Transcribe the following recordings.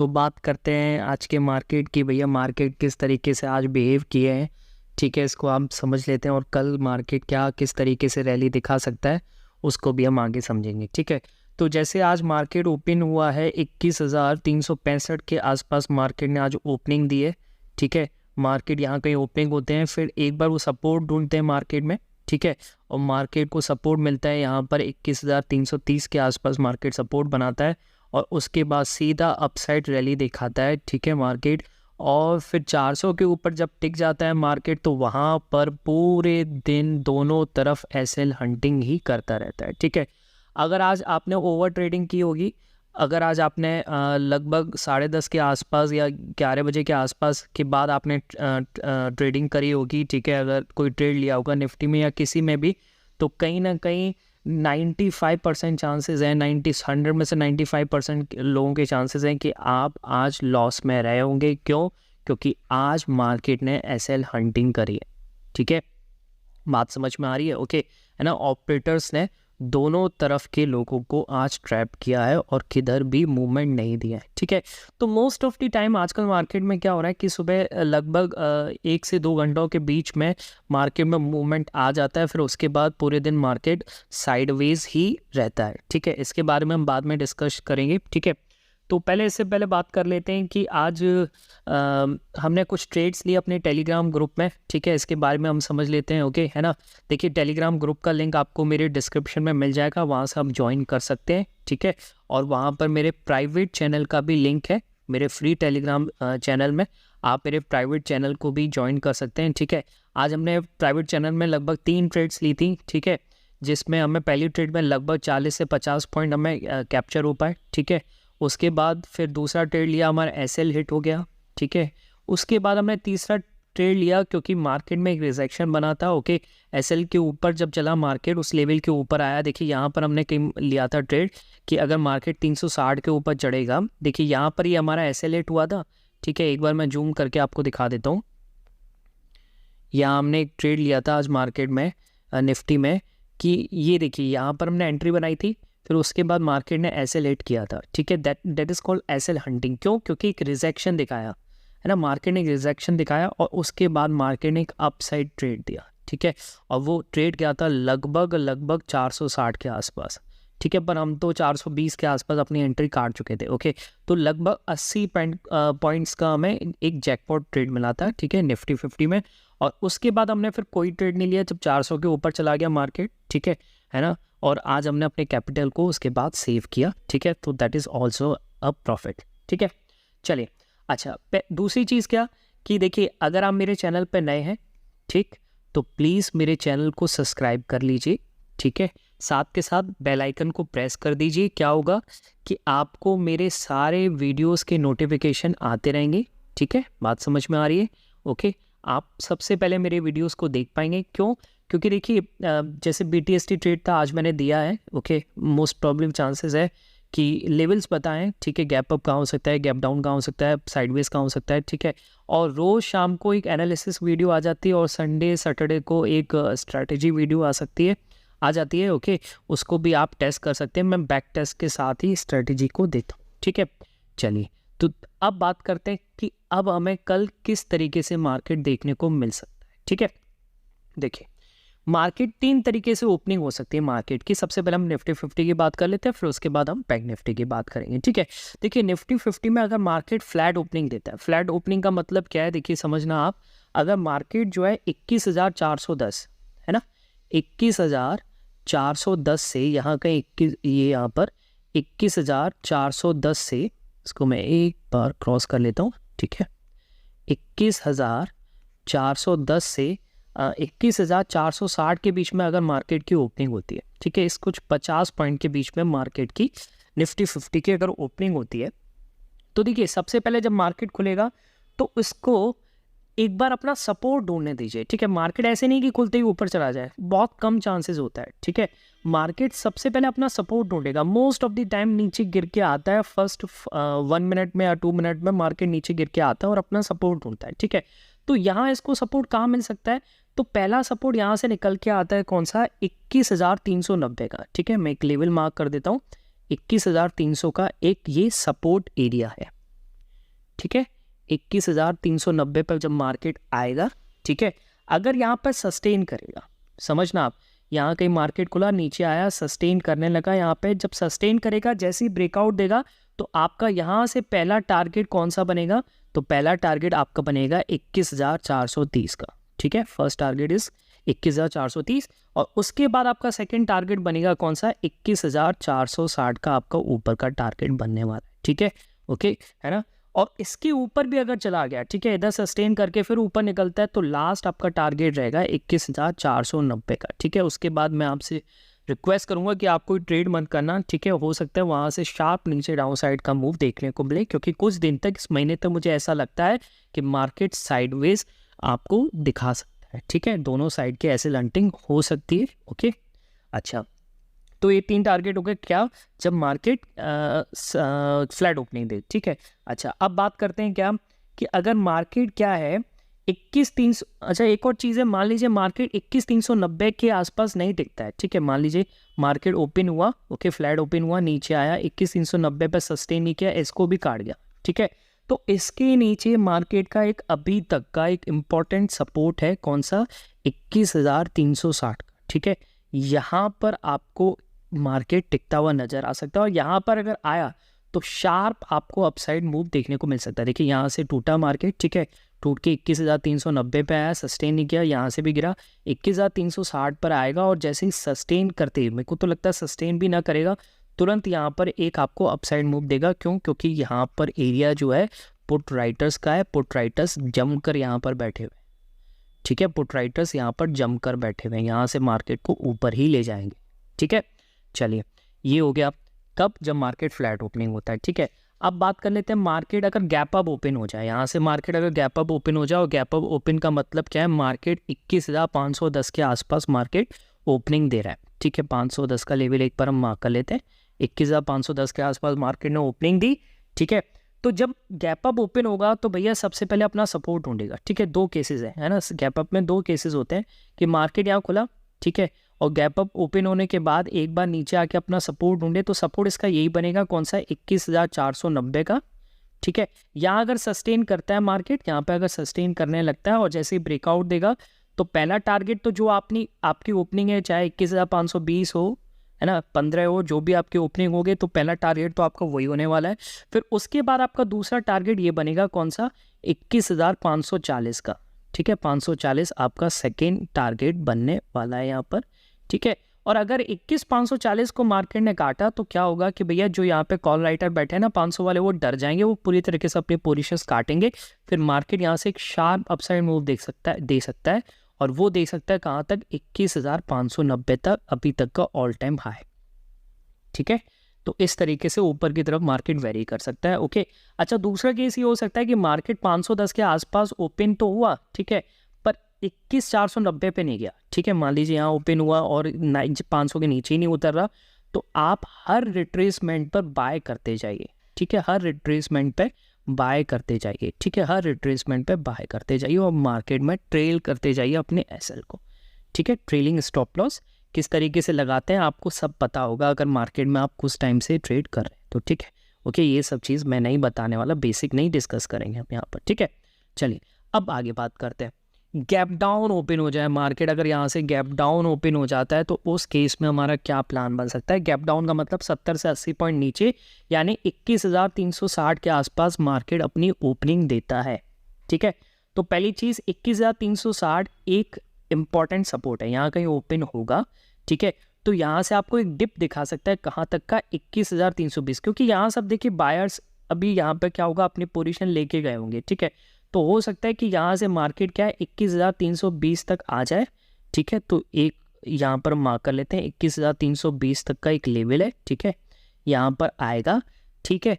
तो बात करते हैं आज के मार्केट की। भैया मार्केट किस तरीके से आज बिहेव किए हैं, ठीक है, इसको आप समझ लेते हैं। और कल मार्केट क्या किस तरीके से रैली दिखा सकता है उसको भी हम आगे समझेंगे, ठीक है। तो जैसे आज मार्केट ओपन हुआ है 21,365 के आसपास मार्केट ने आज ओपनिंग दी है, ठीक है। मार्केट यहाँ कहीं ओपनिंग होते हैं, फिर एक बार वो सपोर्ट ढूंढते हैं मार्केट में, ठीक है। और मार्केट को सपोर्ट मिलता है यहाँ पर 21,330 के आसपास मार्केट सपोर्ट बनाता है और उसके बाद सीधा अपसाइड रैली दिखाता है, ठीक है मार्केट। और फिर 400 के ऊपर जब टिक जाता है मार्केट तो वहाँ पर पूरे दिन दोनों तरफ एसएल हंटिंग ही करता रहता है, ठीक है। अगर आज आपने ओवर ट्रेडिंग की होगी, अगर आज आपने लगभग 10:30 के आसपास या 11 बजे के आसपास के बाद आपने ट्रेडिंग करी होगी, ठीक है, अगर कोई ट्रेड लिया होगा निफ्टी में या किसी में भी, तो कहीं ना कहीं 95% चांसेस हैं, 100 में से 95% लोगों के चांसेस हैं कि आप आज लॉस में रहे होंगे। क्यों? क्योंकि आज मार्केट ने एसएल हंटिंग करी है, ठीक है। बात समझ में आ रही है? ओके, है ना। ऑपरेटर्स ने दोनों तरफ के लोगों को आज ट्रैप किया है और किधर भी मूवमेंट नहीं दिया है, ठीक है। तो मोस्ट ऑफ द टाइम आजकल मार्केट में क्या हो रहा है कि सुबह लगभग 1 से 2 घंटों के बीच में मार्केट में मूवमेंट आ जाता है, फिर उसके बाद पूरे दिन मार्केट साइडवेज ही रहता है, ठीक है। इसके बारे में हम बाद में डिस्कस करेंगे, ठीक है। तो इससे पहले बात कर लेते हैं कि आज हमने कुछ ट्रेड्स लिए अपने टेलीग्राम ग्रुप में, ठीक है। इसके बारे में हम समझ लेते हैं, ओके, है ना। देखिए टेलीग्राम ग्रुप का लिंक आपको मेरे डिस्क्रिप्शन में मिल जाएगा, वहाँ से आप ज्वाइन कर सकते हैं, ठीक है। और वहाँ पर मेरे प्राइवेट चैनल का भी लिंक है, मेरे फ्री टेलीग्राम चैनल में आप मेरे प्राइवेट चैनल को भी ज्वाइन कर सकते हैं, ठीक है। आज हमने प्राइवेट चैनल में लगभग 3 ट्रेड्स ली थी, ठीक है, जिसमें हमें पहली ट्रेड में लगभग 40 से 50 पॉइंट हमें कैप्चर हो पाए, ठीक है। उसके बाद फिर दूसरा ट्रेड लिया, हमारा एसएल हिट हो गया, ठीक है। उसके बाद हमने तीसरा ट्रेड लिया क्योंकि मार्केट में एक रिजेक्शन बना था, ओके। एसएल के ऊपर जब चला मार्केट उस लेवल के ऊपर आया, देखिए यहाँ पर हमने कहीं लिया था ट्रेड कि अगर मार्केट 360 के ऊपर चढ़ेगा, देखिए यहाँ पर ही हमारा एसएल हिट हुआ था, ठीक है। एक बार मैं जूम करके आपको दिखा देता हूँ। यहाँ हमने एक ट्रेड लिया था आज मार्केट में निफ्टी में कि ये देखिए यहाँ पर हमने एंट्री बनाई थी, फिर उसके बाद मार्केट ने एसएल हिट किया था, ठीक है। That is called SL hunting. क्यों? क्योंकि एक रिजेक्शन दिखाया, है ना, मार्केट ने एक रिजेक्शन दिखाया और उसके बाद मार्केट ने एक अपसाइड ट्रेड दिया, ठीक है। और वो ट्रेड क्या था, लगभग 460 के आसपास, ठीक है। पर हम तो 420 के आसपास अपनी एंट्री काट चुके थे, ओके। तो लगभग 80 पॉइंट्स का हमें एक जैकपॉट ट्रेड मिला था, ठीक है, निफ्टी 50 में। और उसके बाद हमने फिर कोई ट्रेड नहीं लिया जब 400 के ऊपर चला गया मार्केट, ठीक है ना। और आज हमने अपने कैपिटल को उसके बाद सेव किया, ठीक है। तो that is also a profit, ठीक है। चलिए, अच्छा दूसरी चीज़ क्या कि देखिए अगर आप मेरे चैनल पे नए हैं, ठीक, तो प्लीज़ मेरे चैनल को सब्सक्राइब कर लीजिए, ठीक है। साथ के साथ बेल आइकन को प्रेस कर दीजिए। क्या होगा कि आपको मेरे सारे वीडियोस के नोटिफिकेशन आते रहेंगे, ठीक है। बात समझ में आ रही है? ओके, आप सबसे पहले मेरे वीडियोस को देख पाएंगे। क्यों? क्योंकि देखिए जैसे BTST ट्रेड था आज मैंने दिया है, ओके। मोस्ट प्रॉब्लम चांसेस है कि लेवल्स बताएं, ठीक है, गैप अप कहाँ हो सकता है, गैप डाउन कहाँ हो सकता है, साइडवेज कहाँ हो सकता है, ठीक है। और रोज़ शाम को एक एनालिसिस वीडियो आ जाती है और संडे सैटरडे को एक स्ट्रैटेजी वीडियो आ जाती है, ओके। उसको भी आप टेस्ट कर सकते हैं, मैं बैक टेस्ट के साथ ही स्ट्रैटेजी को देता हूँ, ठीक है। चलिए, तो अब बात करते हैं कि अब हमें कल किस तरीके से मार्केट देखने को मिल सकता है, ठीक है। देखिए मार्केट 3 तरीके से ओपनिंग हो सकती है मार्केट की। सबसे पहले हम निफ्टी 50 की बात कर लेते हैं, फिर उसके बाद हम बैंक निफ्टी की बात करेंगे, ठीक है। देखिए निफ्टी 50 में अगर मार्केट फ्लैट ओपनिंग देता है, फ्लैट ओपनिंग का मतलब क्या है, देखिए समझना आप, अगर मार्केट जो है 21,410, है ना, 21,410 से यहाँ कहीं ये यहाँ पर 21,410 से, इसको मैं एक बार क्रॉस कर लेता हूँ, ठीक है। 21,410 से 21,460 के बीच में अगर मार्केट की ओपनिंग होती है, ठीक है, इस कुछ 50 पॉइंट के बीच में मार्केट की निफ्टी 50 की अगर ओपनिंग होती है, तो देखिए सबसे पहले जब मार्केट खुलेगा तो इसको एक बार अपना सपोर्ट ढूंढने दीजिए, ठीक है। मार्केट ऐसे नहीं कि खुलते ही ऊपर चला जाए, बहुत कम चांसेस होता है, ठीक है। मार्केट सबसे पहले अपना सपोर्ट ढूंढेगा, मोस्ट ऑफ द टाइम नीचे गिर के आता है, फर्स्ट 1 मिनट में या 2 मिनट में मार्केट नीचे गिर के आता है और अपना सपोर्ट ढूंढता है, ठीक है। तो यहाँ इसको सपोर्ट कहाँ मिल सकता है, तो पहला सपोर्ट यहाँ से निकल के आता है, कौन सा, 21,390 का, ठीक है। मैं एक लेवल मार्क कर देता हूँ, 21,300 का एक ये सपोर्ट एरिया है, ठीक है, 21,390 पर जब मार्केट आएगा, ठीक है, अगर यहाँ पर सस्टेन करेगा, समझना आप, यहाँ कहीं मार्केट खुला, नीचे आया, सस्टेन करने लगा, यहाँ पे जब सस्टेन करेगा, जैसे ही ब्रेकआउट देगा तो आपका यहाँ से पहला टारगेट कौन सा बनेगा, तो पहला टारगेट आपका बनेगा 21,430 का, ठीक है, फर्स्ट टारगेट इज 21,430, और उसके बाद आपका सेकंड टारगेट बनेगा कौन सा, 21,460 का आपका ऊपर का टारगेट बनने वाला है, ठीक है, ओके, है ना। और इसके ऊपर भी अगर चला गया, ठीक है, इधर सस्टेन करके फिर ऊपर निकलता है, तो लास्ट आपका टारगेट रहेगा 21,490 का, ठीक है। उसके बाद मैं आपसे रिक्वेस्ट करूंगा कि आप कोई ट्रेड मत करना, ठीक है, हो सकता है वहाँ से शार्प नीचे डाउन साइड का मूव देखने को मिले, क्योंकि कुछ दिन तक, इस महीने तक मुझे ऐसा लगता है कि मार्केट साइडवेज आपको दिखा सकता है, ठीक है, दोनों साइड के ऐसे लंटिंग हो सकती है, ओके। अच्छा, तो ये 3 टारगेट हो गए क्या, जब मार्केट फ्लैट ओपनिंग दे, ठीक है। अच्छा, अब बात करते हैं क्या कि अगर मार्केट क्या है 21,300, अच्छा एक और चीज़ है, मान लीजिए मार्केट 21,390 के आसपास नहीं टिकता है, ठीक है, मान लीजिए मार्केट ओपन हुआ, ओके, फ्लैट ओपन हुआ, नीचे आया, 21,390 पर सस्टेन नहीं किया, इसको भी काट गया, ठीक है, तो इसके नीचे मार्केट का एक अभी तक का एक इम्पॉर्टेंट सपोर्ट है, कौन सा, 21,360 का, ठीक है, यहाँ पर आपको मार्केट टिकता हुआ नजर आ सकता है, और यहाँ पर अगर आया तो शार्प आपको अपसाइड मूव देखने को मिल सकता है। देखिए यहाँ से टूटा मार्केट, ठीक है, टूट के 21,390 पे आया, सस्टेन नहीं किया, यहाँ से भी गिरा, 21,360 पर आएगा, और जैसे ही सस्टेन करते, मेरे को तो लगता है सस्टेन भी ना करेगा, तुरंत यहाँ पर एक आपको अपसाइड मूव देगा। क्यों? क्योंकि यहाँ पर एरिया जो है पुट राइटर्स का है, पुट राइटर्स जमकर यहाँ पर बैठे हुए, ठीक है, पुट राइटर्स यहाँ पर जमकर बैठे हुए हैं, यहाँ से मार्केट को ऊपर ही ले जाएंगे, ठीक है। चलिए, ये हो गया कब, जब मार्केट फ्लैट ओपनिंग होता है, ठीक है। अब बात कर लेते हैं मार्केट अगर गैप अप ओपन हो जाए, यहाँ से मार्केट अगर गैप अप ओपन हो जाए, और गैप अप ओपन का मतलब क्या है, मार्केट 21,510 के आसपास मार्केट ओपनिंग दे रहा है, ठीक है, 510 का लेवल एक बार हम मार्क कर लेते हैं, 21,510 के आसपास मार्केट ने ओपनिंग दी, ठीक है। तो जब गैप अप ओपन होगा तो भैया सबसे पहले अपना सपोर्ट ढूंढेगा, ठीक है, 2 केसेस है ना, गैप अप में 2 केसेस होते हैं कि मार्केट यहाँ खुला, ठीक है, और गैप अप ओपन होने के बाद एक बार नीचे आके अपना सपोर्ट ढूंढे, तो सपोर्ट इसका यही बनेगा, कौन सा, 21,490 का, ठीक है। यहाँ अगर सस्टेन करता है मार्केट, यहाँ पे अगर सस्टेन करने लगता है और जैसे ही ब्रेकआउट देगा, तो पहला टारगेट तो जो आपकी ओपनिंग है, चाहे 21,520 हो, है ना, 15 हो, जो भी आपकी ओपनिंग होगी, तो पहला टारगेट तो आपका वही होने वाला है। फिर उसके बाद आपका दूसरा टारगेट ये बनेगा, कौन सा, 21,540 का, ठीक है, 540 आपका सेकेंड टारगेट बनने वाला है यहाँ पर, ठीक है। और अगर 21,540 को मार्केट ने काटा तो क्या होगा कि भैया जो यहाँ पे कॉल राइटर बैठे हैं ना 500 वाले, वो डर जाएंगे, वो पूरी तरीके से अपने पोजीशंस काटेंगे, फिर मार्केट यहाँ से एक शार्प अपसाइड मूव दे सकता है, और वो दे सकता है कहाँ तक, 21,590 तक, अभी तक का ऑल टाइम हाई, ठीक है। तो इस तरीके से ऊपर की तरफ मार्केट वेरी कर सकता है, ओके। अच्छा, दूसरा केस ये हो सकता है कि मार्केट 510 के आसपास ओपन तो हुआ, ठीक है, पर 21,490 पे नहीं गया, ठीक है, मान लीजिए यहाँ ओपन हुआ और 500 के नीचे ही नहीं उतर रहा, तो आप हर रिट्रेसमेंट पर बाय करते जाइए, ठीक है, हर रिट्रेसमेंट पे बाय करते जाइए, ठीक है, हर रिट्रेसमेंट पे बाय करते जाइए, और मार्केट में ट्रेल करते जाइए अपने एसएल को, ठीक है। ट्रेलिंग स्टॉप लॉस किस तरीके से लगाते हैं आपको सब पता होगा, अगर मार्केट में आप कुछ टाइम से ट्रेड कर रहे हैं तो, ठीक है, ओके। ये सब चीज़ मैं नहीं बताने वाला, बेसिक नहीं डिस्कस करेंगे हम यहाँ पर, ठीक है। चलिए, अब आगे बात करते हैं, गैप डाउन ओपन हो जाए मार्केट, अगर यहाँ से गैप डाउन ओपन हो जाता है तो उस केस में हमारा क्या प्लान बन सकता है। गैप डाउन का मतलब 70 से 80 पॉइंट नीचे, यानी 21,360 के आसपास मार्केट अपनी ओपनिंग देता है, ठीक है। तो पहली चीज़ 21,360 एक इंपॉर्टेंट सपोर्ट है, यहाँ कहीं ओपन होगा, ठीक है, तो यहाँ से आपको एक डिप दिखा सकता है, कहाँ तक का, 21,320, क्योंकि यहाँ सब देखिए बायर्स अभी यहाँ पे क्या होगा, अपनी पोजीशन लेके गए होंगे, ठीक है। तो हो सकता है कि यहाँ से मार्केट क्या है 21,320 तक आ जाए, ठीक है, तो एक यहाँ पर मार्क कर लेते हैं, 21,320 तक का एक लेवल है, ठीक है, यहाँ पर आएगा, ठीक है।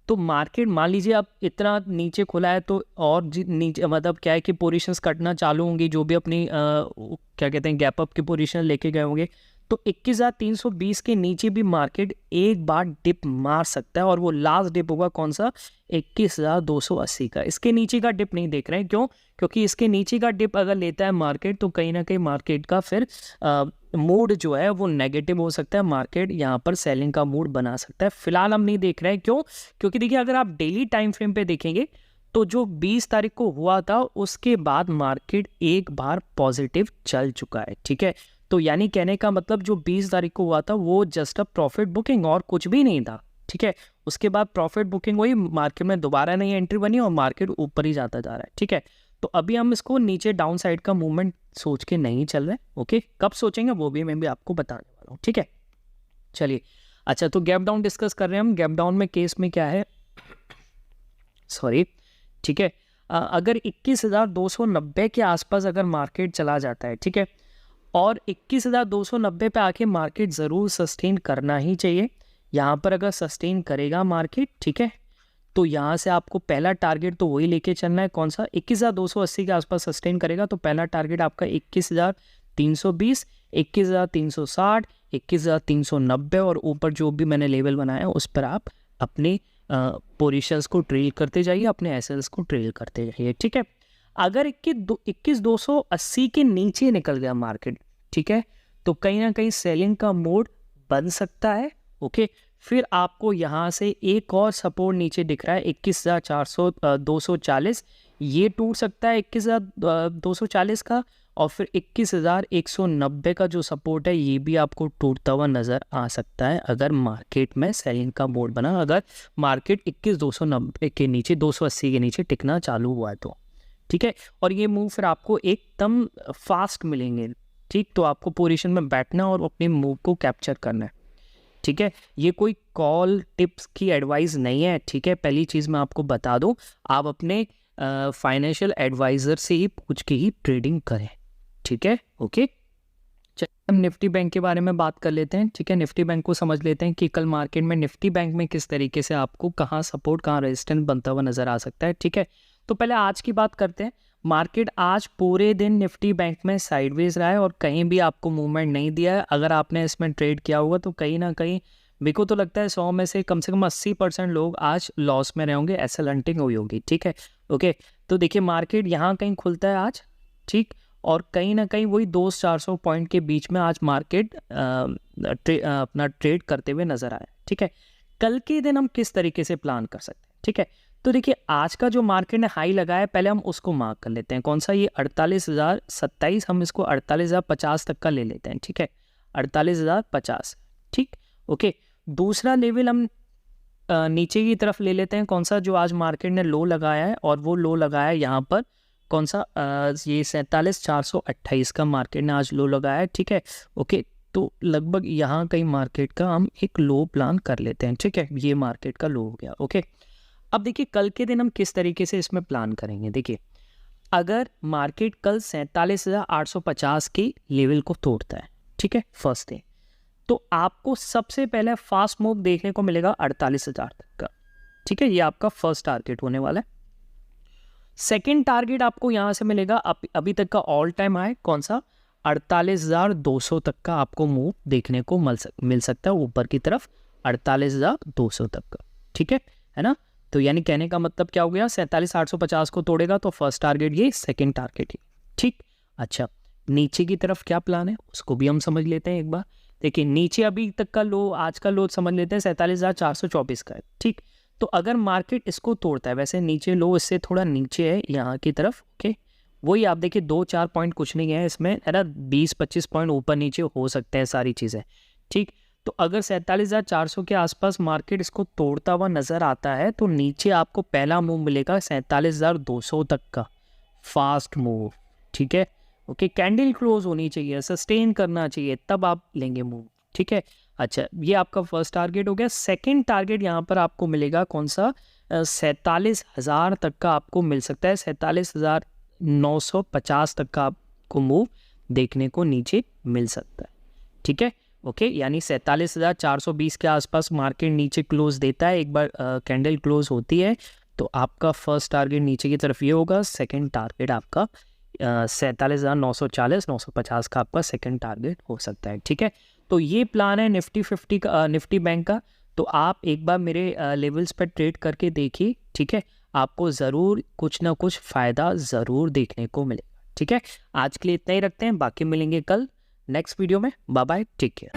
तो मार्केट मान लीजिए अब इतना नीचे खुला है, तो और नीचे मतलब क्या है कि पोजीशंस कटना चालू होंगी, जो भी अपनी क्या कहते हैं गैप अप की पोजीशन लेके गए होंगे, तो 21,320 के नीचे भी मार्केट एक बार डिप मार सकता है, और वो लास्ट डिप होगा कौन सा, 21,280 का। इसके नीचे का डिप नहीं देख रहे हैं, क्यों? क्योंकि इसके नीचे का डिप अगर लेता है मार्केट, तो कहीं ना कहीं मार्केट का फिर मूड जो है वो नेगेटिव हो सकता है, मार्केट यहाँ पर सेलिंग का मूड बना सकता है। फिलहाल हम नहीं देख रहे हैं, क्यों? क्योंकि देखिए अगर आप डेली टाइम फ्रेम पे देखेंगे तो जो 20 तारीख को हुआ था उसके बाद मार्केट एक बार पॉजिटिव चल चुका है, ठीक है। तो यानी कहने का मतलब जो 20 तारीख को हुआ था वो जस्ट अ प्रॉफिट बुकिंग और कुछ भी नहीं था, ठीक है। उसके बाद प्रॉफिट बुकिंग हुई, मार्केट में दोबारा नई एंट्री बनी और मार्केट ऊपर ही जाता जा रहा है, ठीक है। तो अभी हम इसको नीचे डाउन साइड का मूवमेंट सोच के नहीं चल रहे, ओके। कब सोचेंगे वो भी मैं भी आपको बताने वाला हूँ, ठीक है। चलिए, अच्छा, तो गैप डाउन डिस्कस कर रहे हैं हम। गैप डाउन में केस में क्या है, सॉरी, ठीक है। अगर 21,290 के आसपास अगर मार्केट चला जाता है, ठीक है, और 21,290 पे आके मार्केट ज़रूर सस्टेन करना ही चाहिए। यहाँ पर अगर सस्टेन करेगा मार्केट, ठीक है, तो यहाँ से आपको पहला टारगेट तो वही लेके चलना है, कौन सा, 21,280 के आसपास सस्टेन करेगा तो पहला टारगेट आपका 21,320, 21,360, 21,390 और ऊपर जो भी मैंने लेवल बनाया उस पर आप अपने पोजीशंस को ट्रेल करते जाइए, अपने एसएल्स को ट्रेल करते जाइए, ठीक है। अगर 21,280 के नीचे निकल गया मार्केट, ठीक है, तो कहीं ना कहीं सेलिंग का मोड बन सकता है, ओके। फिर आपको यहाँ से एक और सपोर्ट नीचे दिख रहा है 21,240, ये टूट सकता है 21,240 का, और फिर 21,190 का जो सपोर्ट है ये भी आपको टूटता हुआ नज़र आ सकता है अगर मार्केट में सेलिंग का मोड बना, अगर मार्केट 21,290 के नीचे, 280 के नीचे टिकना चालू हुआ है तो, ठीक है। और ये मूव फिर आपको एकदम फास्ट मिलेंगे, ठीक। तो आपको पोजीशन में बैठना और अपने मूव को कैप्चर करना है, ठीक है। ये कोई कॉल टिप्स की एडवाइस नहीं है, ठीक है। पहली चीज़ मैं आपको बता दूं, आप अपने फाइनेंशियल एडवाइज़र से ही पूछ के ही ट्रेडिंग करें, ठीक है, ओके। चलिए हम निफ्टी बैंक के बारे में बात कर लेते हैं, ठीक है। निफ्टी बैंक को समझ लेते हैं कि कल मार्केट में निफ्टी बैंक में किस तरीके से आपको कहाँ सपोर्ट, कहाँ रेजिस्टेंस बनता हुआ नज़र आ सकता है, ठीक है। तो पहले आज की बात करते हैं। मार्केट आज पूरे दिन निफ्टी बैंक में साइडवेज रहा है और कहीं भी आपको मूवमेंट नहीं दिया है। अगर आपने इसमें ट्रेड किया हुआ तो कहीं ना कहीं मेरे को तो लगता है 100 में से कम 80% लोग आज लॉस में रहे होंगे, एसएल हंटिंग हुई होगी, ठीक है, ओके। तो देखिए मार्केट यहाँ कहीं खुलता है आज, ठीक, और कहीं ना कहीं वही 200-400 पॉइंट के बीच में आज मार्केट अपना ट्रेड करते हुए नजर आया, ठीक है। कल के दिन हम किस तरीके से प्लान कर सकते हैं, ठीक है। तो देखिए आज का जो मार्केट ने हाई लगाया पहले हम उसको मार्क कर लेते हैं, कौन सा, ये 48,027, हम इसको 48,050 तक का ले लेते हैं, ठीक है, 48,050, ठीक, ओके। दूसरा लेवल हम नीचे की तरफ ले लेते हैं, कौन सा, जो आज मार्केट ने लो लगाया है, और वो लो लगाया है यहाँ पर, कौन सा, ये 47,428 का मार्केट ने आज लो लगाया है, ठीक है, ओके। तो लगभग यहाँ कहीं मार्केट का हम एक लो प्लान कर लेते हैं, ठीक है, ये मार्केट का लो हो गया, ओके। अब देखिए कल के दिन हम किस तरीके से इसमें प्लान करेंगे। देखिए अगर मार्केट कल 47,850 के लेवल को तोड़ता है, ठीक है, फर्स्ट डे, तो आपको सबसे पहले फास्ट मूव देखने को मिलेगा 48,000 तक का, ठीक है, ये आपका फर्स्ट टारगेट होने वाला है। सेकेंड टारगेट आपको यहाँ से मिलेगा अभी तक का ऑल टाइम हाई, कौन सा, 48,200 तक का आपको मूव देखने को मिल सकता है ऊपर की तरफ, 48,200 तक का, ठीक है ना। तो यानी कहने का मतलब क्या हो गया, 47,850 को तोड़ेगा तो फर्स्ट टारगेट ये, सेकंड टारगेट ये, ठीक। अच्छा नीचे की तरफ क्या प्लान है उसको भी हम समझ लेते हैं एक बार। देखिए नीचे अभी तक का लो, आज का लो समझ लेते हैं 47,424 का है, ठीक। तो अगर मार्केट इसको तोड़ता है, वैसे नीचे लो इससे थोड़ा नीचे है यहाँ की तरफ, ओके, वही आप देखिए 2-4 पॉइंट कुछ नहीं है इसमें, है ना, 20-25 पॉइंट ऊपर नीचे हो सकते हैं सारी चीज़ें, ठीक। तो अगर 47,400 के आसपास मार्केट इसको तोड़ता हुआ नज़र आता है तो नीचे आपको पहला मूव मिलेगा 47,200 तक का फास्ट मूव, ठीक है, ओके। कैंडल क्लोज होनी चाहिए, सस्टेन करना चाहिए, तब आप लेंगे मूव, ठीक है। अच्छा ये आपका फर्स्ट टारगेट हो गया। सेकंड टारगेट यहाँ पर आपको मिलेगा कौन सा, 47,000 तक का आपको मिल सकता है, 47,950 तक का आपको मूव देखने को नीचे मिल सकता है, ठीक है, ओके। यानी 47,420 के आसपास मार्केट नीचे क्लोज देता है, एक बार कैंडल क्लोज होती है तो आपका फर्स्ट टारगेट नीचे की तरफ ये होगा, सेकंड टारगेट आपका 47,940-950 का आपका सेकंड टारगेट हो सकता है, ठीक है। तो ये प्लान है निफ्टी 50 का, निफ्टी बैंक का। तो आप एक बार मेरे लेवल्स पर ट्रेड करके देखिए, ठीक है, आपको ज़रूर कुछ ना कुछ फ़ायदा ज़रूर देखने को मिलेगा, ठीक है। आज के लिए इतना ही रखते हैं, बाकी मिलेंगे कल नेक्स्ट वीडियो में। Bye bye, take care.